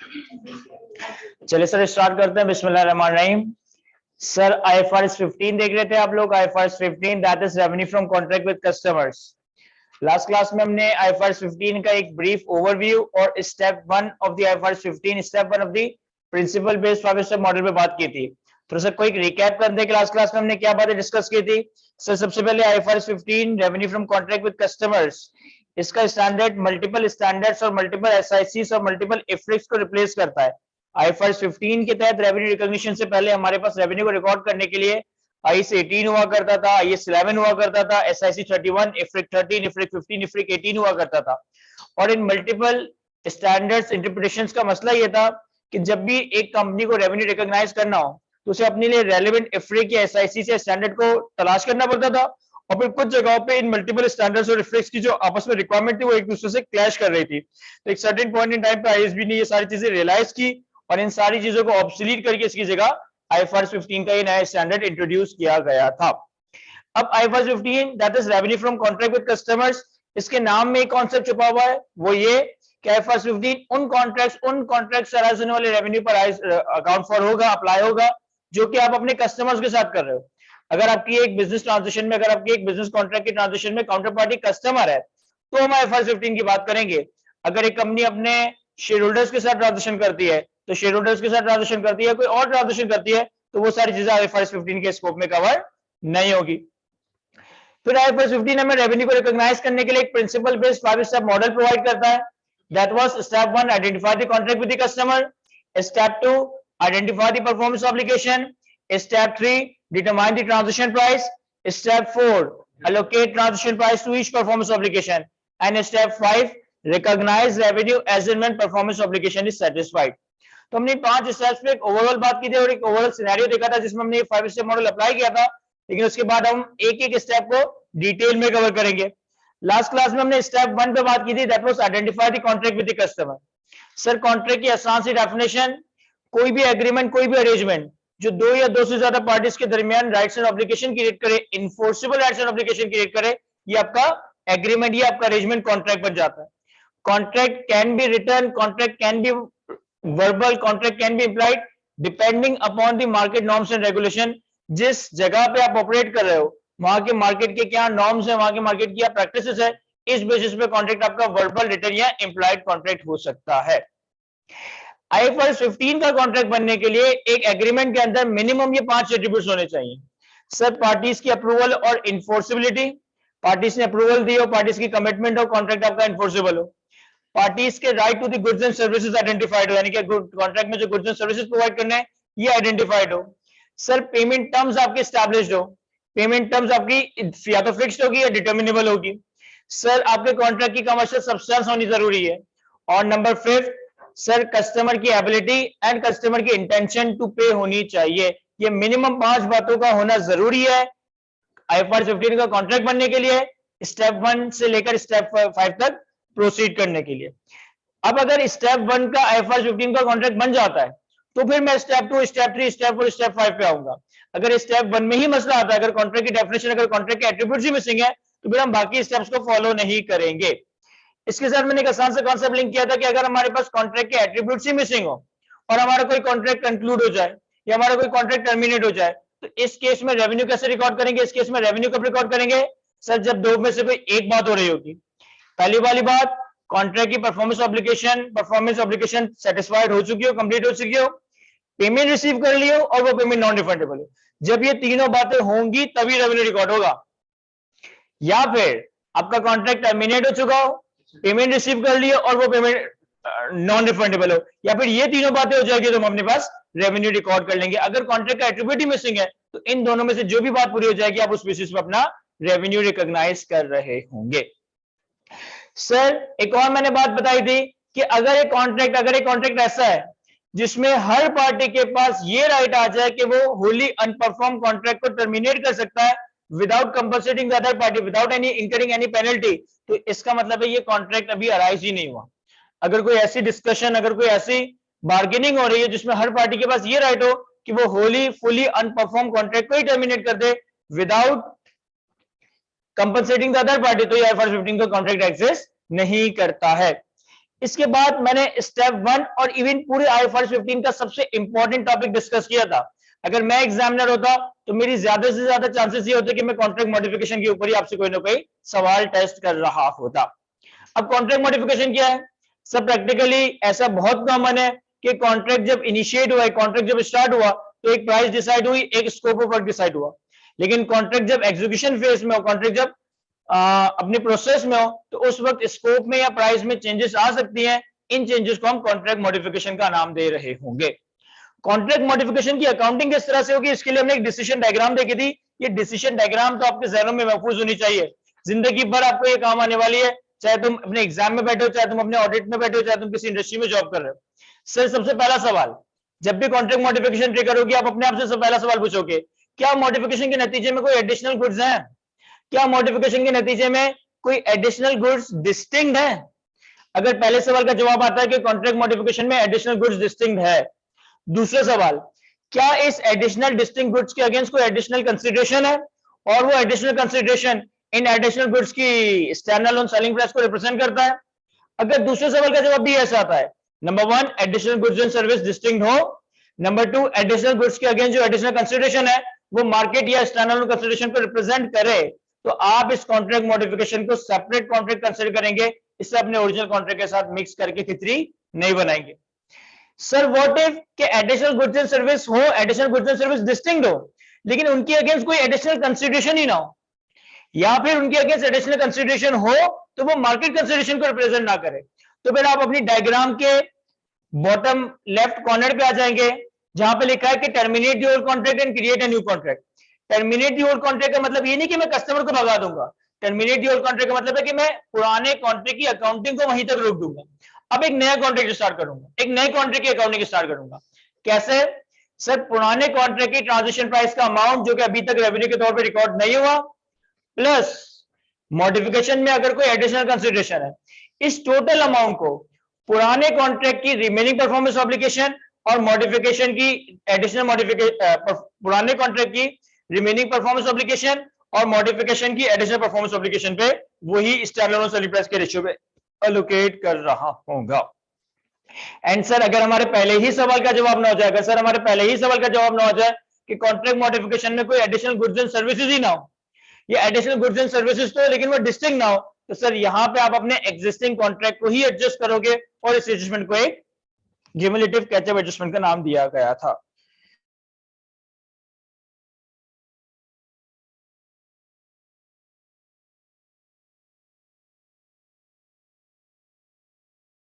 चलिए sir start करते हैं। बिस्मिल्लाहिर्रहमानिर्रहीम। सर IFRS 15 देख रहे थे आप लोग। IFRS 15 that is revenue from contract with customers. Last class में हमने IFRS 15 का एक ब्रीफ ओवरव्यू और step 1 of the IFRS 15 step 1 of the principle based 5 step model पे बात की थी। थोड़ा सा क्विक रिकैप कर दें कि लास्ट क्लास में हमने क्या बातें डिस्कस की थी। सर सबसे पहले IFRS 15 revenue from contract with customers, इसका स्टैंडर्ड मल्टीपल स्टैंडर्ड्स और मल्टीपल SICs और मल्टीपल IFRICs को रिप्लेस करता है। IFRS 15 के तहत रेवेन्यू रिकॉग्निशन से पहले हमारे पास रेवेन्यू को रिकॉर्ड करने के लिए IAS 18 हुआ करता था, IAS 11 हुआ करता था, SIC 31, IFRIC 13, IFRIC 15, IFRIC 18 हुआ करता था। और इन मल्टीपल स्टैंडर्ड्स इंटरप्रिटेशंस का मसला ये था कि जब भी एक कंपनी को रेवेन्यू रिकॉग्नाइज करना हो तो उसे अपने लिए रेलेवेंट IFRIC या SIC से स्टैंडर्ड को तलाश करना पड़ता था, और फिर कुछ जगहों पे इन मल्टीपल स्टैंडर्ड्स और IFRICs की जो आपस में रिक्वायरमेंट थी वो एक दूसरे से क्लैश कर रही थी। तो एक सर्टेन पॉइंट इन टाइम पे IASB ने ये सारी चीजें रियलाइज की और इन सारी चीजों को ऑब्सोलीट करके इसकी जगह IFRS 15 का ये नया स्टैंडर्ड इंट्रोड्यूस किया गया था। अब IFRS 15 that is revenue from contract with customers, इसके नाम में एक कॉन्सेप्ट छुपा हुआ है, वो ये कि IFRS 15 उन कॉन्ट्रैक्ट से अराइज होने वाले रेवेन्यू पर अकाउंट फॉर होगा, अप्लाई होगा जो कि आप अपने कस्टमर्स के साथ कर रहे हो। अगर आपकी एक बिजनेस ट्रांजेक्शन में, अगर आपकी एक बिजनेस कॉन्ट्रैक्ट की ट्रांजेक्शन में काउंटर पार्टी कस्टमर है तो हम IFRS 15 की बात करेंगे। अगर एक कंपनी अपने शेयर होल्डर्स के साथ ट्रांजेक्शन करती है तो शेयर होल्डर्स के साथ ट्रांजेक्शन करती है, कोई और ट्रांजेक्शन करती है तो वो सारी चीजें IFRS 15 के स्कोप में कवर नहीं होगी। फिर IFRS 15 हमें रेवेन्यू को रिकॉग्नाइज करने के लिए एक principle based 5 step model provide करता है। That was step 1 identify the contract with the customer, step 2 identify the performance obligation, step 3 determine the transition price, step 4 allocate transition price to each performance obligation, and step 5 recognize revenue as and when performance obligation is satisfied। तो हमने 5 steps पे एक overall बात की थी और एक overall scenario देखा था जिसमें हमने 5 स्टेप मॉडल अप्लाई किया था, लेकिन उसके बाद हम एक एक स्टेप को डिटेल में कवर करेंगे। लास्ट क्लास में हमने स्टेप 1 पे बात की थी, that was identify the contract with the customer. Sir contract की आसान सी डेफिनेशन, कोई भी एग्रीमेंट, कोई भी अरेंजमेंट जो दो या दो से ज्यादा पार्टीज के दरमियान राइट्स एंड ऑब्लिगेशन क्रिएट करे, enforceable rights and obligation create करे, ये आपका एग्रीमेंट या आपका अरेंजमेंट कॉन्ट्रैक्ट बन जाता है। Contract can be written, contract can be verbal, contract can be implied depending upon the market norms and regulation. जिस जगह पे आप ऑपरेट कर रहे हो वहां के मार्केट के क्या नॉर्म्स है, वहां के मार्केट की क्या प्रैक्टिसेस है, इस बेसिस पे कॉन्ट्रैक्ट आपका वर्बल, रिटन या इंप्लाइड कॉन्ट्रैक्ट हो सकता है। IFRS 15 का कॉन्ट्रैक्ट बनने के लिए एक एग्रीमेंट के अंदर मिनिमम ये 5 एट्रीब्यूट्स होने चाहिए। सब पार्टीज की अप्रूवल और इन्फोर्सिबिलिटी, पार्टीज ने अप्रूवल दी हो, पार्टीज की कमिटमेंट हो, कॉन्ट्रैक्ट आपका इन्फोर्सिबल हो। पार्टीज के right to the goods and services identified हो, यानी कि कॉन्ट्रैक्ट में जो गुड्स एंड सर्विसेज प्रोवाइड करने हैं ये आइडेंटिफाइड हो। सर पेमेंट टर्म्स आपके एस्टैब्लिश्ड हो, पेमेंट टर्म्स आपकी या तो फिक्स्ड होगी या डिटर्मिनेबल होगी। सर आपके कॉन्ट्रैक्ट की कमर्शियल सब्सटेंस होनी जरूरी है। और नंबर 5 सर कस्टमर की एबिलिटी एंड कस्टमर की इंटेंशन टू पे होनी चाहिए। ये मिनिमम 5 बातों का होना जरूरी है IFRS 15 का कॉन्ट्रैक्ट बनने के लिए, स्टेप 1 से लेकर स्टेप 5 तक प्रोसीड करने के लिए। अब अगर स्टेप 1 का IFRS 15 का कॉन्ट्रैक्ट बन जाता है तो फिर मैं स्टेप 2, स्टेप 3, स्टेप 4, स्टेप 5 पे आऊंगा। अगर स्टेप 1 में ही मसला आता है, अगर कॉन्ट्रैक्ट की डेफिनेशन, अगर कॉन्ट्रैक्ट के एट्रीब्यूट्स ही मिसिंग है तो फिर हम बाकी स्टेप्स को फॉलो नहीं करेंगे। इसके साथ मैंने एक आसान सा कॉन्सेप्ट लिंक किया था कि अगर हमारे पास कॉन्ट्रैक्ट के एट्रीब्यूट्स ही मिसिंग हो और हमारा कोई कॉन्ट्रैक्ट कंक्लूड हो जाए या हमारा कोई कॉन्ट्रैक्ट टर्मिनेट हो जाए तो इस केस में रेवेन्यू कैसे रिकॉर्ड करेंगे? इस केस में रेवेन्यू कब रिकॉर्ड करेंगे? सर जब दो में से कोई एक बात हो रही होगी। पहली वाली बात, कॉन्ट्रैक्ट की परफॉर्मेंस ऑब्लिगेशन सेटिस्फाइड हो चुकी हो, कंप्लीट हो चुकी हो, पेमेंट रिसीव कर ली हो और वो पेमेंट नॉन रिफंडेबल हो। जब ये तीनों बातें होंगी तभी रेवेन्यू रिकॉर्ड होगा। या फिर आपका कॉन्ट्रैक्ट टर्मिनेट हो चुका हो, पेमेंट रिसीव कर लिया और वो पेमेंट नॉन रिफंडेबल हो, या फिर ये तीनों बातें हो जाएगी तो हम अपने पास रेवेन्यू रिकॉर्ड कर लेंगे। अगर कॉन्ट्रैक्ट का एट्रीब्यूट ही मिसिंग है तो इन दोनों में से जो भी बात पूरी हो जाएगी आप उस बेसिस पे अपना रेवेन्यू रिकॉग्नाइज कर रहे होंगे। सर एक और मैंने बात बताई थी कि अगर एक कॉन्ट्रैक्ट ऐसा है जिसमें हर पार्टी के पास ये राइट आ जाए कि वो होली अनपरफॉर्म कॉन्ट्रैक्ट को टर्मिनेट कर सकता है without compensating the other party, without any incurring any penalty, तो इसका मतलब है ये कॉन्ट्रैक्ट अभी अराइज ही नहीं हुआ। अगर कोई ऐसी डिस्कशन, अगर कोई ऐसी बार्गेनिंग हो रही है जिसमें हर पार्टी के पास ये राइट हो कि वो होली फुली अनपरफॉर्म कॉन्ट्रैक्ट को ही टर्मिनेट कर दे without compensating the other party, तो ये IFRS 15 का कॉन्ट्रैक्ट एक्सेस नहीं करता है। इसके बाद मैंने स्टेप 1 और इवन पूरे IFRS 15 का सबसे इंपॉर्टेंट टॉपिक डिस्कस किया था। अगर मैं एग्जामिनर होता तो मेरी ज्यादा से ज्यादा चांसेस ये होते कि मैं कॉन्ट्रैक्ट मॉडिफिकेशन के ऊपर ही आपसे कोई ना कोई सवाल टेस्ट कर रहा होता। अब कॉन्ट्रैक्ट मॉडिफिकेशन क्या है? सब प्रैक्टिकली ऐसा बहुत कॉमन है कि कॉन्ट्रैक्ट जब इनिशिएट हुआ, कॉन्ट्रैक्ट जब स्टार्ट हुआ तो एक प्राइस डिसाइड हुई, एक स्कोप ऑफ वर्क डिसाइड हुआ। लेकिन कॉन्ट्रैक्ट जब एग्जीक्यूशन फेज में हो, कॉन्ट्रैक्ट जब अपने प्रोसेस में हो, तो उस वक्त स्कोप में या प्राइस में चेंजेस आ सकती हैं। इन चेंजेस को हम कॉन्ट्रैक्ट मॉडिफिकेशन का नाम दे रहे होंगे। कॉन्ट्रैक्ट मॉडिफिकेशन की अकाउंटिंग किस तरह से होगी, इसके लिए हमने एक डिसीजन डायग्राम देखी थी। ये डिसीजन डायग्राम तो आपके जहनों में महफूज होनी चाहिए, जिंदगी भर आपको ये काम आने वाली है, चाहे तुम अपने एग्जाम में बैठे हो, चाहे तुम अपने ऑडिट में बैठे हो, चाहे तुम किसी इंडस्ट्री में जॉब कर रहे हो। सर सबसे पहला सवाल, जब भी कॉन्ट्रैक्ट मॉडिफिकेशन ट्रिगर होगी, आप अपने आप से पहला सवाल पूछोगे, क्या मॉडिफिकेशन के नतीजे में कोई एडिशनल गुड्स हैं? क्या मॉडिफिकेशन के नतीजे में कोई एडिशनल गुड्स डिस्टिंक्ट है? अगर पहले सवाल का जवाब आता है कि कॉन्ट्रैक्ट मॉडिफिकेशन में एडिशनल गुड्स डिस्टिंक्ट है, दूसरा सवाल, क्या इस एडिशनल डिस्टिंक्ट गुड्स के अगेंस्ट कोई एडिशनल कंसीडरेशन है और वो additional consideration in additional goods की स्टैंडअलोन सेलिंग प्राइस को रिप्रेजेंट करता है? अगर दूसरे सवाल का जवाब भी ऐसा आता है, number 1 additional goods and service distinct हो, नंबर 2 एडिशनल गुड्स के अगेंस्ट जो एडिशनल कंसीडरेशन है वो मार्केट या स्टैंडअलोन कंसीडरेशन को रिप्रेजेंट करे, तो आप इस कॉन्ट्रैक्ट मॉडिफिकेशन को सेपरेट कॉन्ट्रैक्ट कंसीडर करेंगे, इससे अपने ओरिजिनल कॉन्ट्रैक्ट के साथ मिक्स करके खिचड़ी नहीं बनाएंगे। सर व्हाट इफ के एडिशनल गुड्स एंड सर्विस हो, additional goods and service distinct हो, लेकिन उनके अगेंस्ट कोई एडिशनल कंसीडरेशन ही ना हो, या फिर उनके अगेंस्ट एडिशनल कंसीडरेशन हो तो वो मार्केट कंसीडरेशन को रिप्रेजेंट ना करे, तो फिर आप अपनी डायग्राम के बॉटम लेफ्ट कॉर्नर पे आ जाएंगे, जहां पे लिखा है कि terminate the old contract and create a new contract. Terminate the old contract का मतलब ये नहीं कि मैं कस्टमर को भगा दूंगा, टर्मिनेट द ओल्ड कॉन्ट्रैक्ट का मतलब है कि मैं पुराने कॉन्ट्रैक्ट की अकाउंटिंग को वहीं तक रोक दूंगा, अब एक नया कॉन्ट्रैक्ट स्टार्ट करूंगा, एक नए कॉन्ट्रैक्ट की अकाउंटिंग स्टार्ट करूंगा। कैसे? सर पुराने कॉन्ट्रैक्ट की ट्रांजिशन प्राइस का अमाउंट जो कि अभी तक रेवेन्यू के तौर पर रिकॉर्ड नहीं हुआ, प्लस मॉडिफिकेशन में अगर कोई एडिशनल कंसीडरेशन है, इस टोटल अमाउंट को पुराने कॉन्ट्रैक्ट की रिमेनिंग परफॉर्मेंस ऑब्लिगेशन और मॉडिफिकेशन की एडिशनल मॉडिफिकेशन, पुराने कॉन्ट्रैक्ट की रिमेनिंग परफॉर्मेंस ऑब्लिगेशन और मॉडिफिकेशन की एडिशनल परफॉर्मेंस ऑब्लिगेशन पे वही स्टैंडअलोन सेलिंग प्राइस के रेशियो पे एलोकेट कर रहा होगा। एंड सर अगर हमारे पहले ही सवाल का जवाब ना हो जाएगा, सर हमारे पहले ही सवाल का जवाब ना हो जाए कि कॉन्ट्रैक्ट मॉडिफिकेशन में कोई एडिशनल गुड्स एंड सर्विसेज ही ना हो, ये एडिशनल गुड्स एंड सर्विसेज तो लेकिन वो डिस्टिंक्ट ना हो, तो सर यहां पे आप अपने एग्जिस्टिंग कॉन्ट्रैक्ट को ही एडजस्ट करोगे और इस एडजस्टमेंट को एक क्यूमुलेटिव कैच अप एडजस्टमेंट का नाम दिया गया था।